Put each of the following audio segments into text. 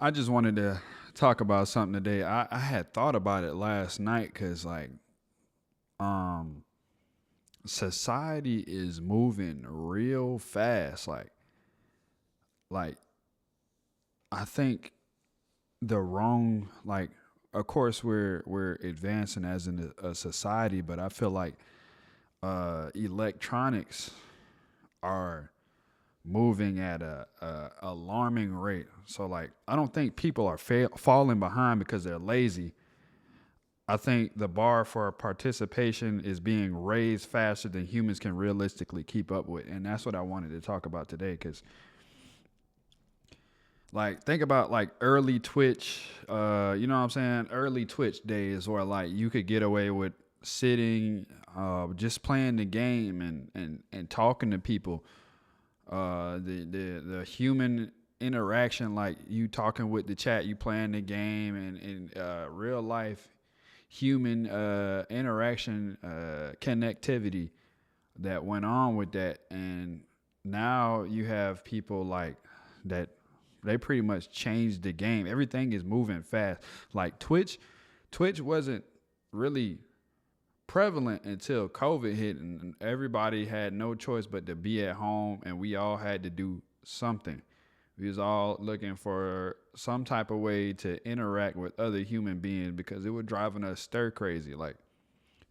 I just wanted to talk about something today. I had thought about it last night because um society is moving real fast. Like I think the wrong of course we're advancing as in a society, but I feel like electronics are moving at a alarming rate. So I don't think people are falling behind because they're lazy. I think the bar for participation is being raised faster than humans can realistically keep up with, and that's what I wanted to talk about today. Because think about early Twitch, you know what I'm saying? Early Twitch days where you could get away with sitting, just playing the game and talking to people. The human interaction, like you talking with the chat, you playing the game, and real life human interaction, connectivity that went on with that. And now you have people like that, they pretty much changed the game. Everything is moving fast. Like Twitch wasn't really prevalent until COVID hit, and everybody had no choice but to be at home, and we all had to do something. We was all looking for some type of way to interact with other human beings because it was driving us stir crazy. Like,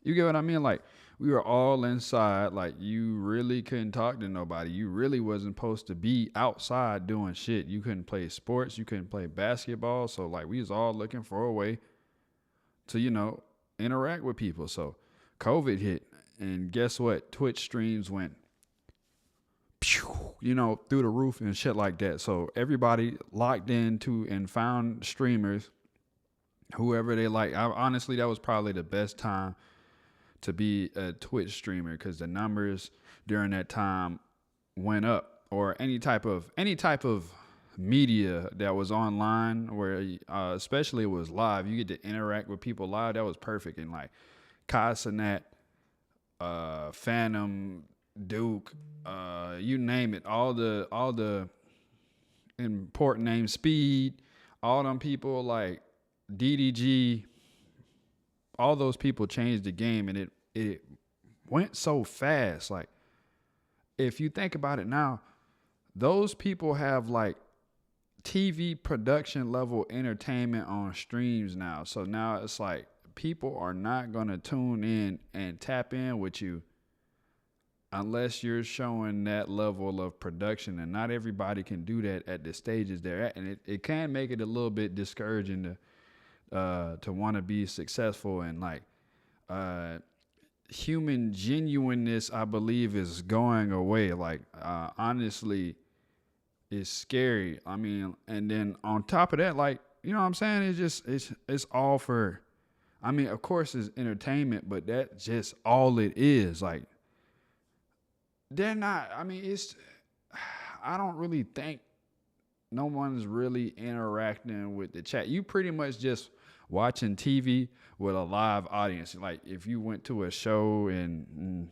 you get what I mean? Like, we were all inside. Like, you really couldn't talk to nobody. You really wasn't supposed to be outside doing shit. You couldn't play sports. You couldn't play basketball. So we was all looking for a way to, interact with people. So COVID hit, and guess what? Twitch streams went, through the roof and shit like that. So everybody locked into and found streamers, whoever they like. Honestly, that was probably the best time to be a Twitch streamer because the numbers during that time went up. Or any type of media that was online, where especially it was live, you get to interact with people live. That was perfect. And Casanat, Phantom, Duke, you name it, all the important names, Speed, all them people like DDG, all those people changed the game, and it went so fast. Like, if you think about it now, those people have TV production level entertainment on streams now. So now it's people are not going to tune in and tap in with you unless you're showing that level of production. And not everybody can do that at the stages they're at. And it can make it a little bit discouraging to want to be successful. And human genuineness, I believe, is going away. Honestly, it's scary. I mean, and then on top of that, you know what I'm saying? It's all for, I mean, of course it's entertainment, but that's just all it is. They're not, I mean, I don't really think no one's really interacting with the chat. You pretty much just watching TV with a live audience. Like, if you went to a show and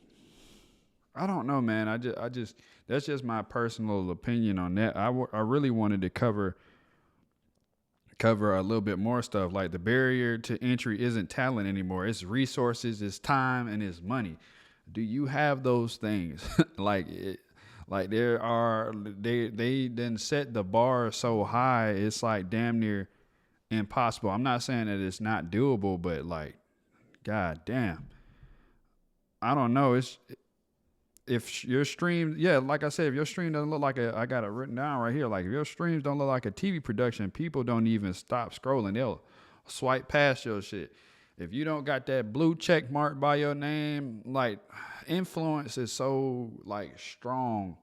I don't know, man. I just that's just my personal opinion on that. I really wanted to cover a little bit more stuff. Like, the barrier to entry isn't talent anymore. It's resources, it's time, and it's money. Do you have those things? There are, they then set the bar so high, it's damn near impossible. I'm not saying that it's not doable, but god damn. I don't know. If your stream, yeah, like I said, if your stream doesn't look like I got it written down right here. Like, if your streams don't look like a TV production, people don't even stop scrolling. They'll swipe past your shit. If you don't got that blue check mark by your name, influence is so strong.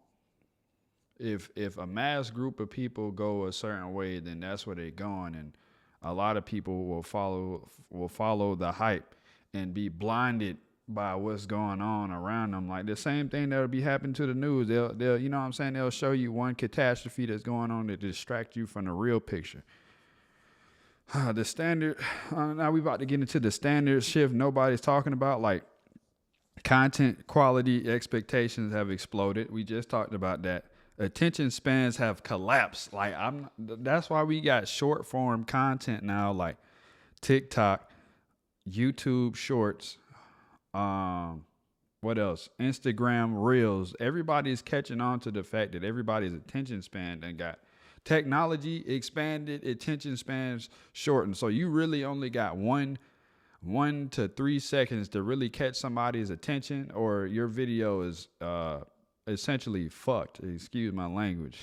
If a mass group of people go a certain way, then that's where they're going, and a lot of people will follow the hype and be blinded by what's going on around them. Like, the same thing that'll be happening to the news. They'll you know what I'm saying? They'll show you one catastrophe that's going on to distract you from the real picture. The standard, now we about to get into the standard shift nobody's talking about. Content quality expectations have exploded. We just talked about that. attention spans have collapsed. Like that's why we got short form content now, like TikTok, YouTube Shorts, what else? Instagram Reels. Everybody's catching on to the fact that everybody's attention span and got technology expanded, attention spans shortened. So you really only got 1 to 3 seconds to really catch somebody's attention, or your video is essentially fucked. Excuse my language.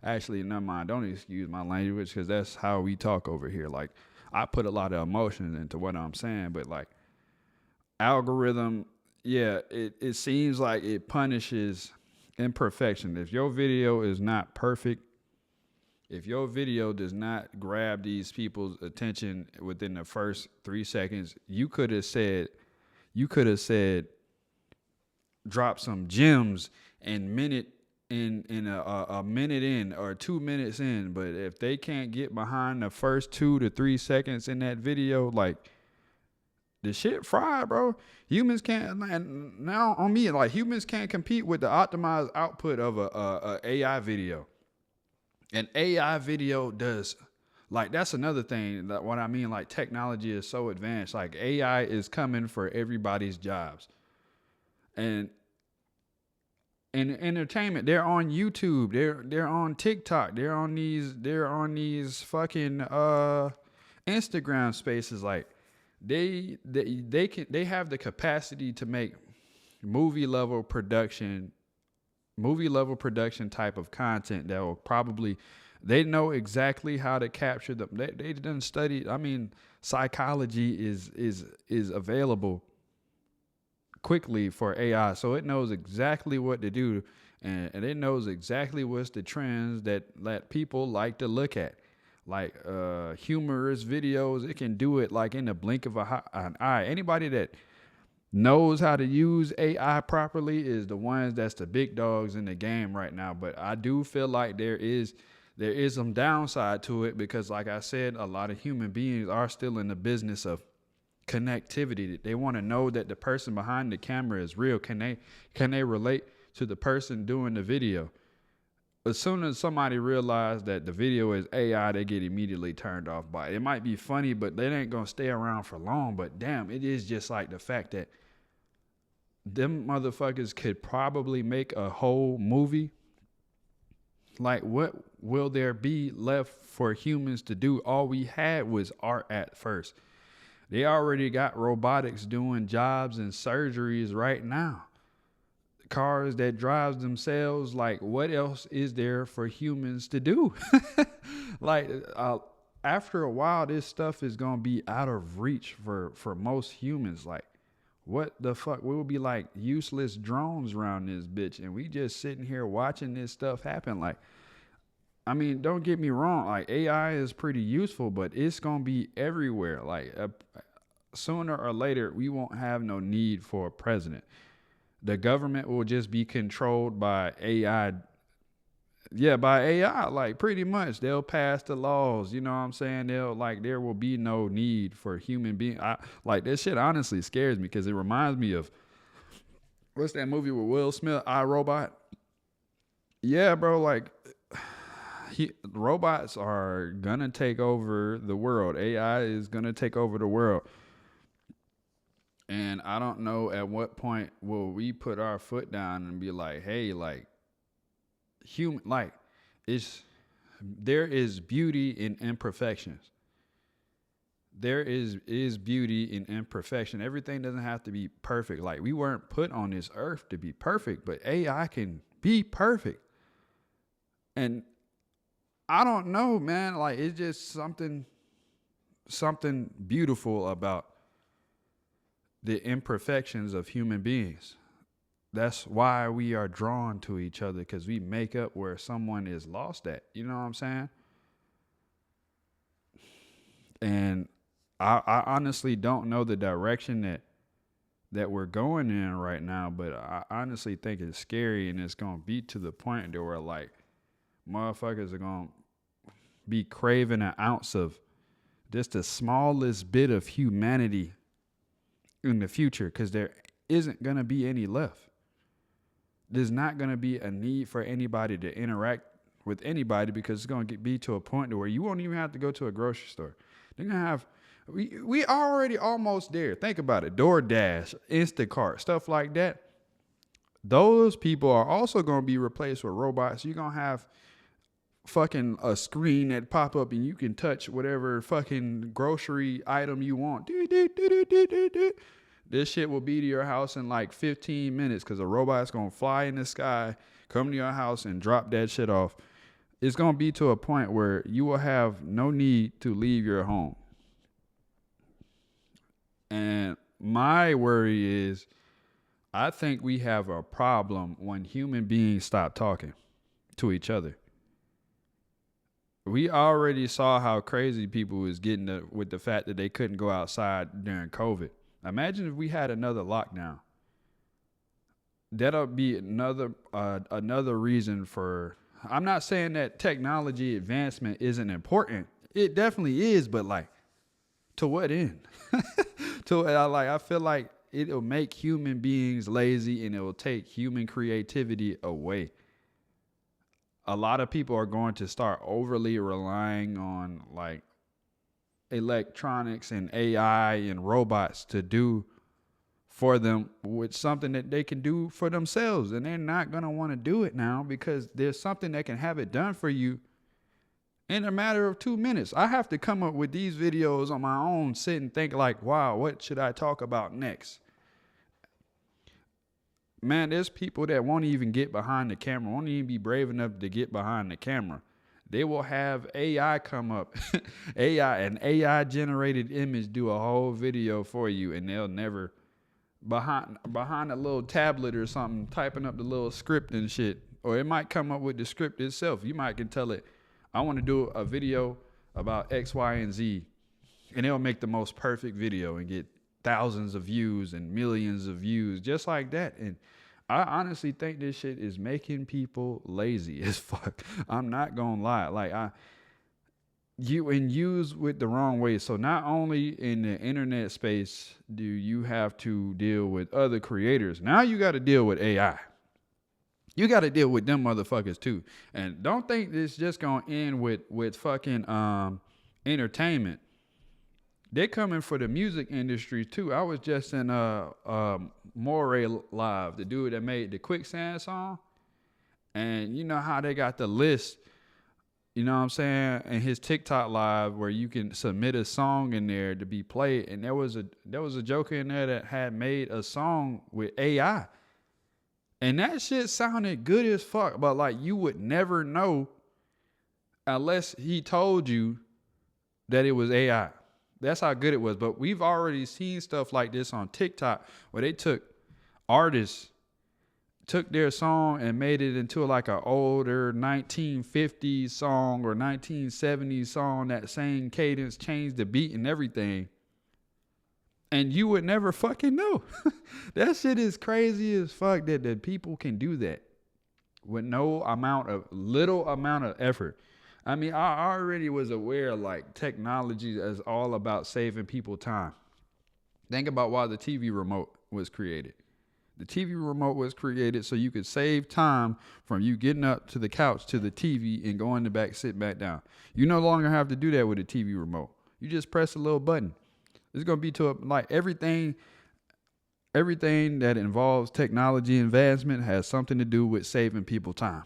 Actually, never mind. Don't excuse my language, because that's how we talk over here. Like, I put a lot of emotion into what I'm saying, but like algorithm, yeah, it seems like it punishes imperfection. If your video is not perfect, if your video does not grab these people's attention within the first 3 seconds, you could have said, drop some gems in a minute in or 2 minutes in. But if they can't get behind the first 2 to 3 seconds in that video, like, the shit fried, bro. Humans can't, and now on me, like, humans can't compete with the optimized output of a AI video. An AI video does, like, that's another thing that what I mean, like, technology is so advanced. Like, AI is coming for everybody's jobs. And in entertainment, they're on YouTube, they're on TikTok, they're on these fucking Instagram spaces. Like, they have the capacity to make movie level production type of content that will probably, they know exactly how to capture them. They done studied. I mean, psychology is available quickly for AI, so it knows exactly what to do, and it knows exactly what's the trends that people like to look at. Like humorous videos, it can do it like in the blink of an eye. Anybody that knows how to use AI properly is the ones that's the big dogs in the game right now. But I do feel like there is some downside to it, because, like I said, a lot of human beings are still in the business of connectivity. They want to know that the person behind the camera is real. Can they relate to the person doing the video? As soon as somebody realizes that the video is AI, they get immediately turned off by it. It might be funny, but they ain't gonna stay around for long. But damn, it is just like the fact that them motherfuckers could probably make a whole movie. Like, what will there be left for humans to do? All we had was art at first. They already got robotics doing jobs and surgeries right now. Cars that drives themselves. Like, what else is there for humans to do? Like, after a while, this stuff is gonna be out of reach for most humans. Like, what the fuck? We will be like useless drones around this bitch, and we just sitting here watching this stuff happen. Like, I mean, don't get me wrong. Like, AI is pretty useful, but it's gonna be everywhere. Like, sooner or later, we won't have no need for a president. The government will just be controlled by AI. Yeah, by AI. Like, pretty much, they'll pass the laws. You know what I'm saying? There will be no need for human being. Like, this shit honestly scares me, because it reminds me of, what's that movie with Will Smith, I, Robot? Yeah, bro. Like, robots are gonna take over the world. AI is gonna take over the world. And I don't know at what point will we put our foot down and be like, hey, like, there is beauty in imperfections. There is beauty in imperfection. Everything doesn't have to be perfect. Like, we weren't put on this earth to be perfect, but AI can be perfect. And I don't know, man. Like, it's just something beautiful about the imperfections of human beings. That's why we are drawn to each other, because we make up where someone is lost at. You know what I'm saying? And I honestly don't know the direction that we're going in right now, but I honestly think it's scary, and it's going to be to the point where, like, motherfuckers are going to be craving an ounce of just the smallest bit of humanity in the future, because there isn't going to be any left. there's not going to be a need for anybody to interact with anybody, because it's going to be to a point to where you won't even have to go to a grocery store. They're going to have, we already almost there. Think about it. DoorDash, Instacart, stuff like that. Those people are also going to be replaced with robots. You're going to have fucking a screen that pop up and you can touch whatever fucking grocery item you want. This shit will be to your house in like 15 minutes because a robot's going to fly in the sky, come to your house and drop that shit off. It's going to be to a point where you will have no need to leave your home. And my worry is, I think we have a problem when human beings stop talking to each other. We already saw how crazy people was getting with the fact that they couldn't go outside during COVID. Imagine if we had another lockdown. That'll be another reason for. I'm not saying that technology advancement isn't important. It definitely is, but like, to what end? I feel like it'll make human beings lazy and it will take human creativity away. A lot of people are going to start overly relying on like electronics and AI and robots to do for them with something that they can do for themselves. And they're not going to want to do it now because there's something that can have it done for you in a matter of 2 minutes. I have to come up with these videos on my own, sit and think like, wow, what should I talk about next? Man, there's people that won't even get behind the camera, won't even be brave enough to get behind the camera. They will have AI come up, an AI generated image do a whole video for you, and they'll never behind a little tablet or something, typing up the little script and shit. Or it might come up with the script itself. You might can tell it, I want to do a video about X, Y, and Z, and it'll make the most perfect video and get thousands of views and millions of views just like that. And I honestly think this shit is making people lazy as fuck. I'm not gonna lie. Like used with the wrong way. So not only in the internet space do you have to deal with other creators, now you got to deal with AI. You got to deal with them motherfuckers too. And don't think this just gonna end with fucking entertainment. They're coming for the music industry too. I was just in Moray Live, the dude that made the Quicksand song. And you know how they got the list, you know what I'm saying, and his TikTok live where you can submit a song in there to be played. And there was a joker in there that had made a song with AI. And that shit sounded good as fuck, but like you would never know unless he told you that it was AI. That's how good it was. But we've already seen stuff like this on TikTok where they took artists, took their song and made it into like an older 1950s song or 1970s song, that same cadence, changed the beat and everything. And you would never fucking know. That shit is crazy as fuck that people can do that with little amount of effort. I mean, I already was aware like technology is all about saving people time. Think about why the TV remote was created. The TV remote was created so you could save time from you getting up to the couch to the TV and going in the back, sit back down. You no longer have to do that with a TV remote. You just press a little button. It's going to be like everything that involves technology advancement has something to do with saving people time.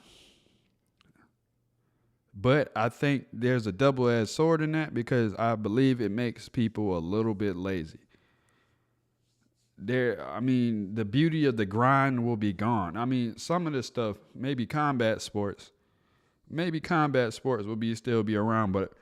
But I think there's a double-edged sword in that because I believe it makes people a little bit lazy. The beauty of the grind will be gone. I mean, some of this stuff, maybe combat sports will still be around, but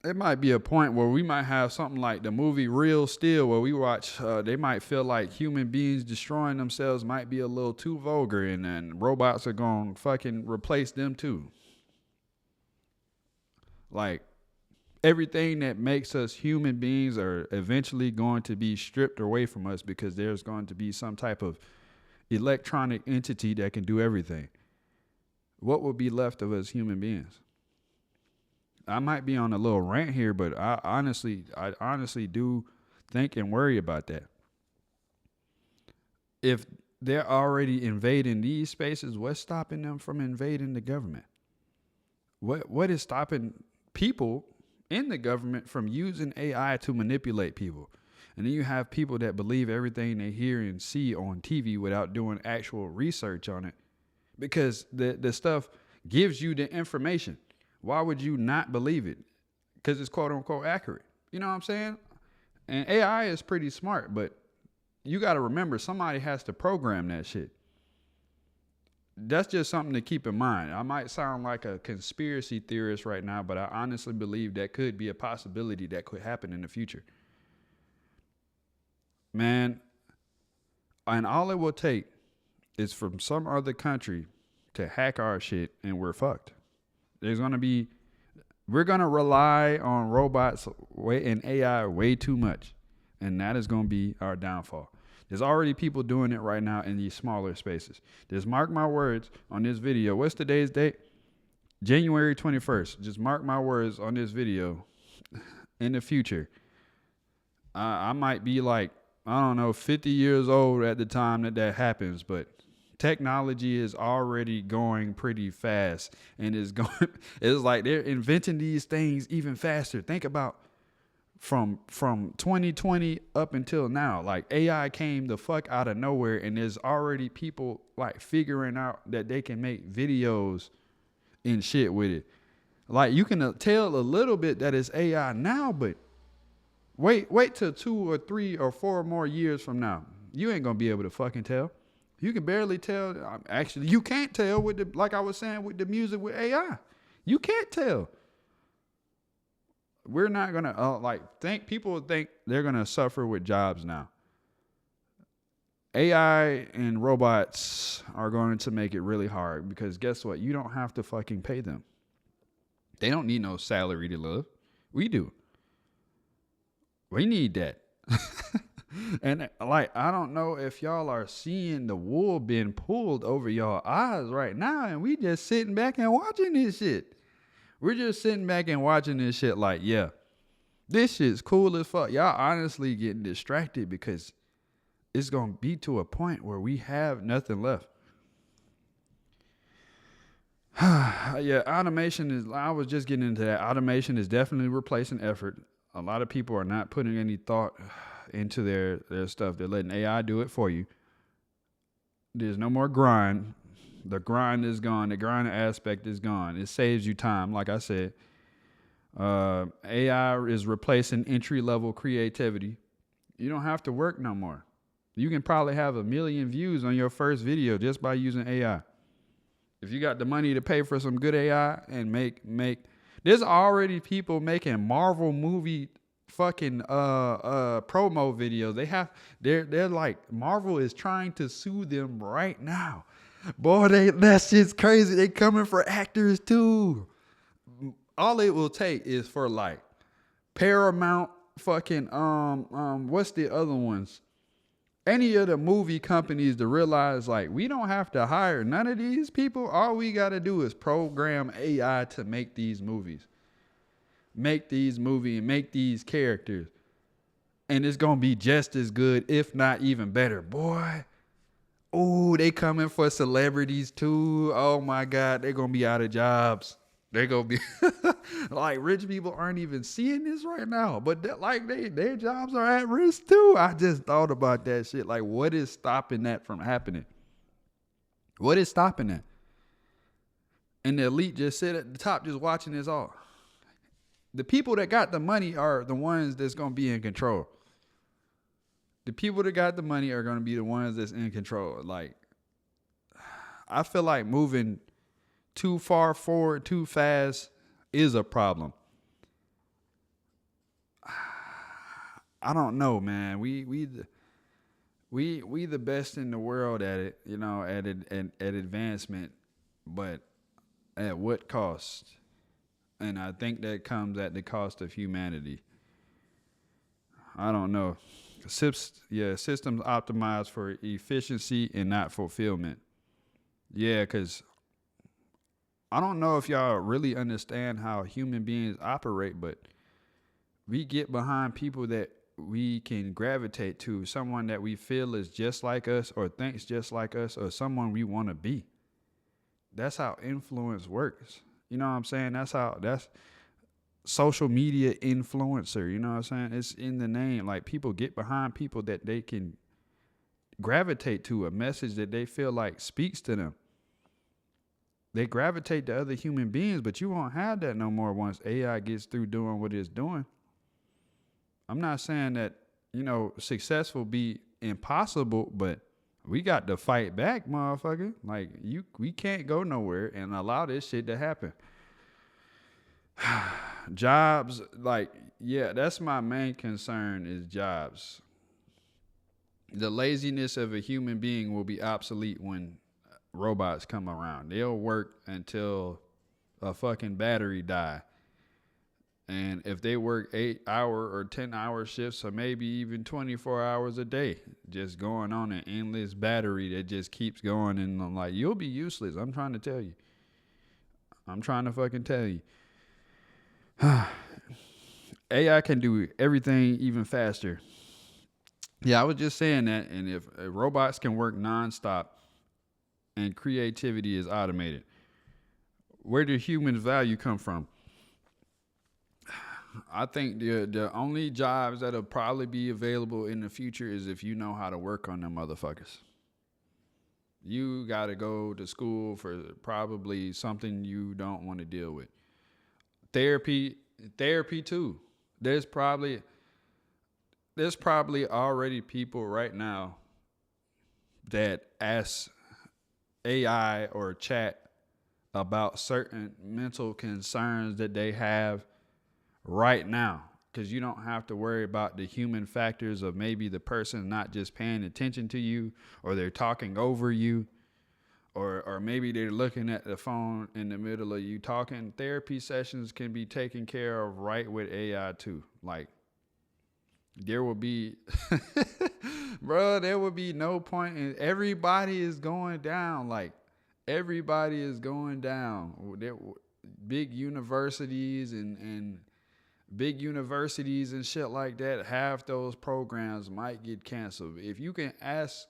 it might be a point where we might have something like the movie Real Steel, where we watch, they might feel like human beings destroying themselves might be a little too vulgar, and then robots are going to fucking replace them too. Like, everything that makes us human beings are eventually going to be stripped away from us because there's going to be some type of electronic entity that can do everything. What will be left of us human beings? I might be on a little rant here, but I honestly do think and worry about that. If they're already invading these spaces. What's stopping them from invading the government? What is stopping people in the government from using AI to manipulate people? And then you have people that believe everything they hear and see on TV without doing actual research on it, because the stuff gives you the information. Why would you not believe it? Because it's quote unquote accurate. You know what I'm saying? And AI is pretty smart, but you got to remember somebody has to program that shit. That's just something to keep in mind. I might sound like a conspiracy theorist right now, but I honestly believe that could be a possibility that could happen in the future. Man, and all it will take is from some other country to hack our shit and we're fucked. We're going to rely on robots and AI way too much. And that is going to be our downfall. There's already people doing it right now in these smaller spaces. Just mark my words on this video. What's today's date? January 21st. Just mark my words on this video. In the future, I might be like, I don't know, 50 years old at the time that happens, but technology is already going pretty fast, and it's like they're inventing these things even faster. Think about from 2020 up until now. Like, AI came the fuck out of nowhere, and there's already people like figuring out that they can make videos and shit with it. Like, you can tell a little bit that it's AI now, but wait till 2 or 3 or 4 more years from now. You ain't gonna be able to fucking tell. You can barely tell. Actually, you can't tell with like I was saying with the music with AI. You can't tell. We're not gonna people think they're gonna suffer with jobs now. AI and robots are going to make it really hard, because guess what? You don't have to fucking pay them. They don't need no salary to live. We do. We need that. And like, I don't know if y'all are seeing the wool being pulled over y'all eyes right now, and we just sitting back and watching this shit. We're just sitting back and watching this shit like, yeah, this shit's cool as fuck. Y'all honestly getting distracted because it's going to be to a point where we have nothing left. Yeah, automation is, I was just getting into that. Automation is definitely replacing effort. A lot of people are not putting any thought into their stuff. They're letting AI do it for you. There's no more grind. The grind is gone. The grind aspect is gone. It saves you time, like I said. AI is replacing entry-level creativity. You don't have to work no more. You can probably have 1 million views on your first video just by using AI. If you got the money to pay for some good AI and make there's already people making Marvel movie fucking promo videos. They're like, Marvel is trying to sue them right now. Boy, that shit's crazy. They coming for actors too. All it will take is for like Paramount, fucking what's the other ones? Any of the movie companies to realize, like, we don't have to hire none of these people. All we got to do is program AI to make these movies. Make these movies and make these characters. And it's going to be just as good, if not even better. Boy. Oh, they coming for celebrities too. Oh my God. They're going to be out of jobs. They're going to be like, rich people aren't even seeing this right now, but their jobs are at risk too. I just thought about that shit. Like, what is stopping that from happening? What is stopping that? And the elite just sit at the top just watching this all. The people that got the money are the ones that's going to be in control. The people that got the money are going to be the ones that's in control. Like, I feel like moving too far forward, too fast is a problem. I don't know, man. We the best in the world at it, you know, at advancement, but at what cost? And I think that comes at the cost of humanity. I don't know. Systems optimized for efficiency and not fulfillment. Yeah, because I don't know if y'all really understand how human beings operate, but we get behind people that we can gravitate to, someone that we feel is just like us or thinks just like us or someone we want to be. That's how influence works. You know what I'm saying? That's social media influencer. You know what I'm saying? It's in the name. Like, people get behind people that they can gravitate to, a message that they feel like speaks to them. They gravitate to other human beings, but you won't have that no more once AI gets through doing what it's doing. I'm not saying that, success will be impossible, but we got to fight back, motherfucker. Like, we can't go nowhere and allow this shit to happen. Jobs, that's my main concern is jobs. The laziness of a human being will be obsolete when robots come around. They'll work until a fucking battery die. And if they work 8-hour or 10-hour shifts or maybe even 24 hours a day, just going on an endless battery that just keeps going, and I'm like, you'll be useless. I'm trying to tell you. I'm trying to fucking tell you. AI can do everything even faster. Yeah, I was just saying that. And if robots can work nonstop and creativity is automated, where do humans' value come from? I think the only jobs that'll probably be available in the future is if you know how to work on them motherfuckers. You got to go to school for probably something you don't want to deal with. Therapy too. There's probably already people right now that ask AI or chat about certain mental concerns that they have right now, because you don't have to worry about the human factors of maybe the person not just paying attention to you, or they're talking over you, or maybe they're looking at the phone in the middle of you talking. Therapy sessions can be taken care of right with AI too. Like, there will be there will be no point in, everybody is going down. Like, everybody is going down. Big universities and big universities and shit like that, half those programs might get canceled. If you can ask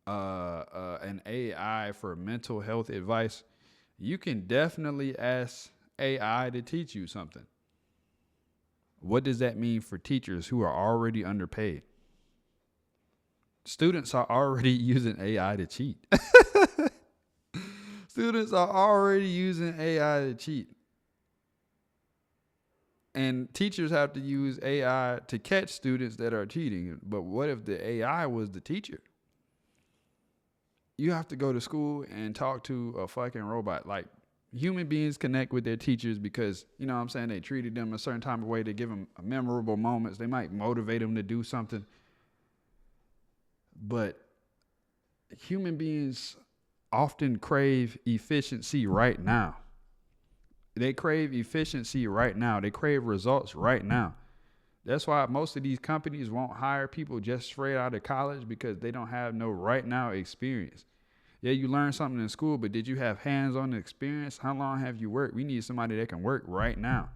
an AI for mental health advice, you can definitely ask AI to teach you something. What does that mean for teachers who are already underpaid? Students are already using AI to cheat. Students are already using AI to cheat. And teachers have to use AI to catch students that are cheating. But what if the AI was the teacher? You have to go to school and talk to a fucking robot. Like, human beings connect with their teachers because, you know what I'm saying, they treated them a certain type of way. They give them memorable moments. They might motivate them to do something. But human beings often crave efficiency right now. They crave efficiency right now. They crave results right now. That's why most of these companies won't hire people just straight out of college, because they don't have no right now experience. Yeah, you learned something in school, but did you have hands-on experience? How long have you worked? We need somebody that can work right now.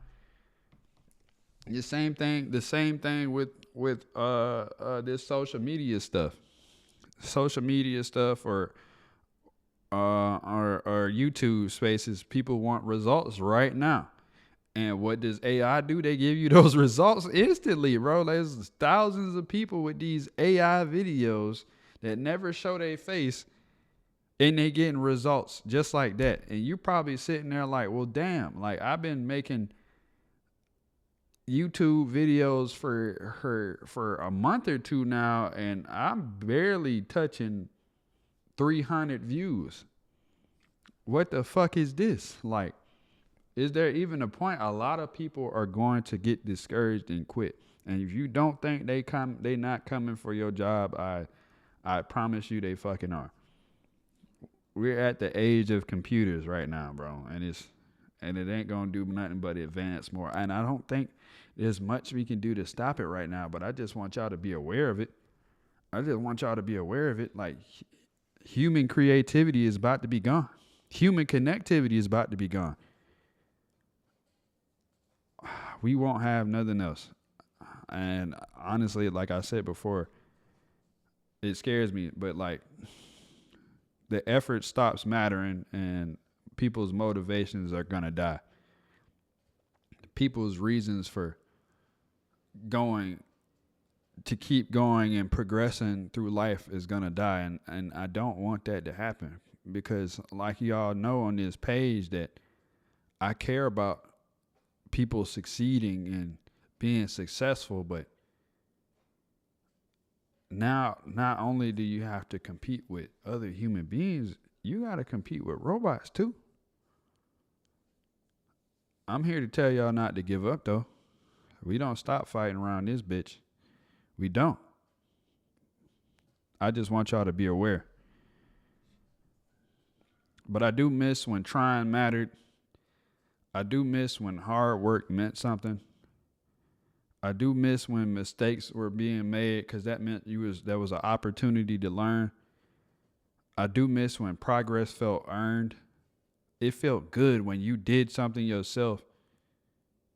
The same thing with this social media stuff. Social media stuff or YouTube spaces, people want results right now. And what does AI do? They give you those results instantly, bro. There's thousands of people with these AI videos that never show their face, and they getting results just like that. And you're probably sitting there like, well, damn, like, I've been making YouTube videos for a month or two now, and I'm barely touching 300 views. What the fuck is this? Like, is there even a point? A lot of people are going to get discouraged and quit. And if you don't think they not coming for your job, I promise you they fucking are. We're at the age of computers right now, bro, and it ain't gonna do nothing but advance more. And I don't think there's much we can do to stop it right now. But I just want y'all to be aware of it. Like, human creativity is about to be gone. Human connectivity is about to be gone. we won't have nothing else. And honestly, like I said before, it scares me, but like the effort stops mattering and people's motivations are going to die. People's reasons for going to keep going and progressing through life is going to die. And I don't want that to happen because like y'all know on this page that I care about people succeeding and being successful, but now not only do you have to compete with other human beings, you got to compete with robots too. I'm here to tell y'all not to give up though. We don't stop fighting around this bitch. We don't. I just want y'all to be aware. But I do miss when trying mattered. I do miss when hard work meant something. I do miss when mistakes were being made because that meant there was an opportunity to learn. I do miss when progress felt earned. It felt good when you did something yourself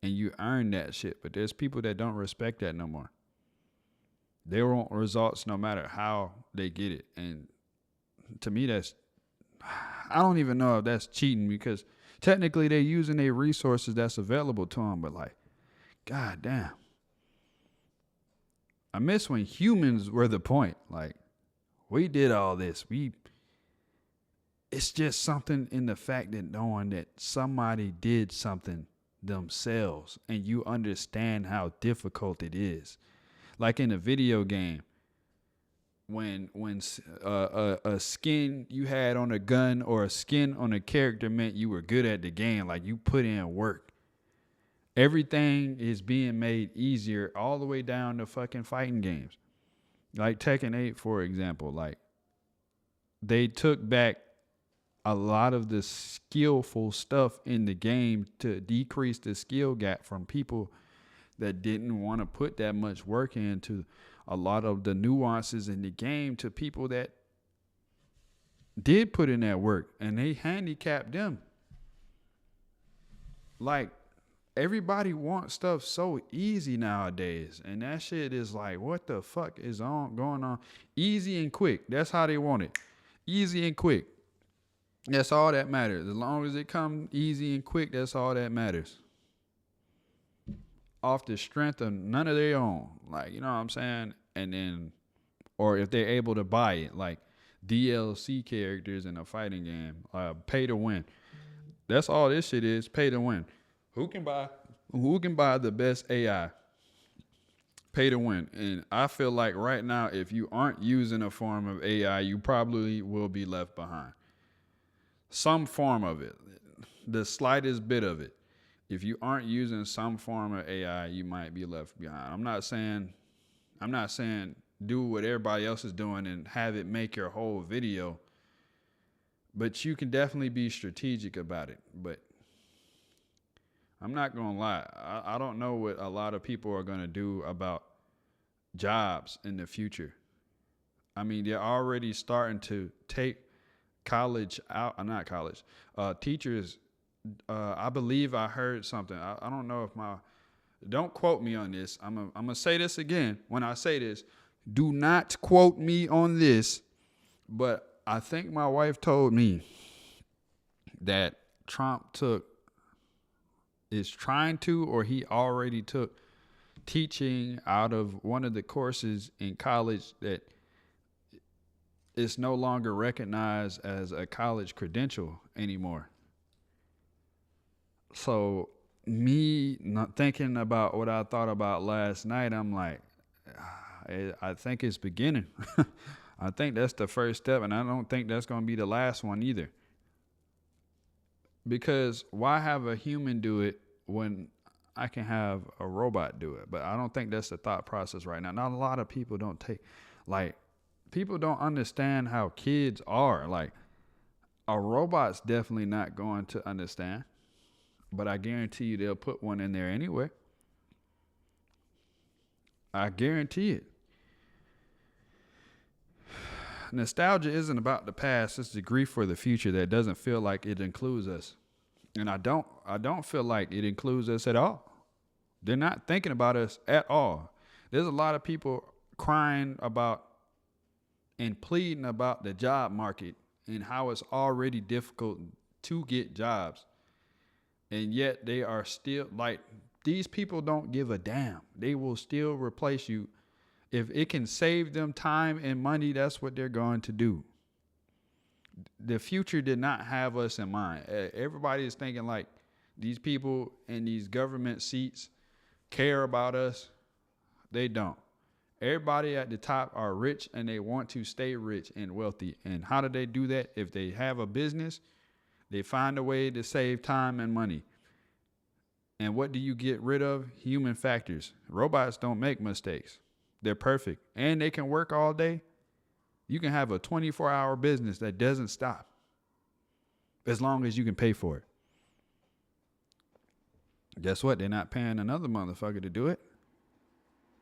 and you earned that shit. But there's people that don't respect that no more. They want results no matter how they get it. And to me, I don't even know if that's cheating because technically they're using their resources that's available to them. But like, god damn. I miss when humans were the point. Like, we did all this. It's just something in the fact that knowing that somebody did something themselves and you understand how difficult it is. Like in a video game, when a skin you had on a gun or a skin on a character meant you were good at the game, like you put in work. Everything is being made easier all the way down to fucking fighting games. Like Tekken 8, for example, like they took back a lot of the skillful stuff in the game to decrease the skill gap from people that didn't want to put that much work into a lot of the nuances in the game to people that did put in that work and they handicapped them. Like, everybody wants stuff so easy nowadays. And that shit is like, what the fuck is going on? Easy and quick. That's how they want it. Easy and quick. That's all that matters. As long as it comes easy and quick, that's all that matters. Off the strength of none of their own. Like, you know what I'm saying? And then, or if they're able to buy it, like DLC characters in a fighting game, pay to win. That's all this shit is, pay to win. Who can buy the best AI? Pay to win. And I feel like right now, if you aren't using a form of AI, you probably will be left behind. Some form of it, the slightest bit of it. If you aren't using some form of AI, you might be left behind. I'm not saying do what everybody else is doing and have it make your whole video, but you can definitely be strategic about it. But I'm not gonna lie, I don't know what a lot of people are gonna do about jobs in the future. I mean, they're already starting to take teachers. I believe I heard something. I don't know if don't quote me on this. I'm gonna say this again. When I say this, do not quote me on this. But I think my wife told me that Trump is trying to, or he already took teaching out of one of the courses in college that is no longer recognized as a college credential anymore. So me not thinking about what I thought about last night, I'm like, I think it's beginning. I think that's the first step, and I don't think that's going to be the last one either. Because why have a human do it when I can have a robot do it? But I don't think that's the thought process right now. Not a lot of people people don't understand how kids are. Like, a robot's definitely not going to understand. But I guarantee you they'll put one in there anyway. I guarantee it. Nostalgia isn't about the past. It's the grief for the future that doesn't feel like it includes us. And I don't feel like it includes us at all. They're not thinking about us at all. There's a lot of people crying about and pleading about the job market and how it's already difficult to get jobs. And yet they are still like, these people don't give a damn. They will still replace you. If it can save them time and money, that's what they're going to do. The future did not have us in mind. Everybody is thinking like these people in these government seats care about us. They don't. Everybody at the top are rich and they want to stay rich and wealthy. And how do they do that? If they have a business, they find a way to save time and money. And what do you get rid of? Human factors. Robots don't make mistakes. They're perfect. And they can work all day. You can have a 24-hour business that doesn't stop as long as you can pay for it. Guess what? They're not paying another motherfucker to do it.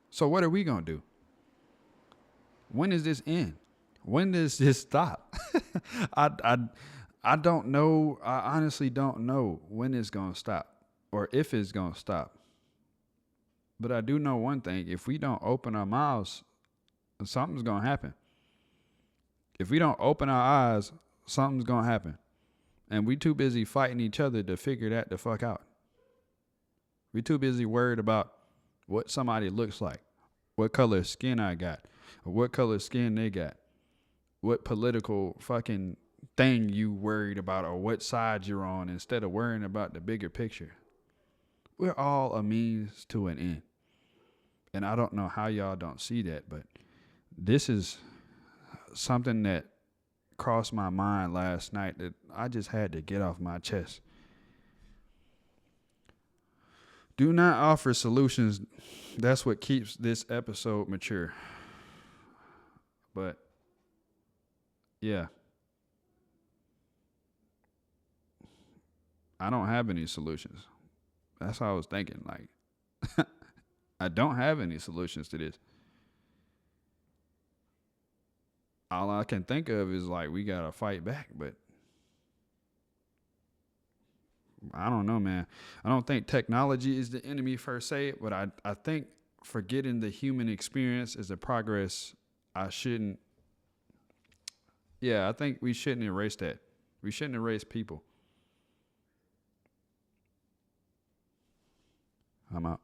So what are we going to do? When does this end? When does this stop? I don't know. I honestly don't know when it's going to stop or if it's going to stop. But I do know one thing. If we don't open our mouths, something's going to happen. If we don't open our eyes, something's going to happen. And we too busy fighting each other to figure that the fuck out. We too busy worried about what somebody looks like, what color skin I got, or what color skin they got, what political fucking thing you worried about, or what side you're on, instead of worrying about the bigger picture. We're all a means to an end. And I don't know how y'all don't see that, but this is something that crossed my mind last night that I just had to get off my chest. Do not offer solutions. That's what keeps this episode mature. But yeah, I don't have any solutions. That's how I was thinking. Like, I don't have any solutions to this. All I can think of is like, we got to fight back. But I don't know, man. I don't think technology is the enemy per se, but I think forgetting the human experience is a progress. I think we shouldn't erase that. We shouldn't erase people. I'm out.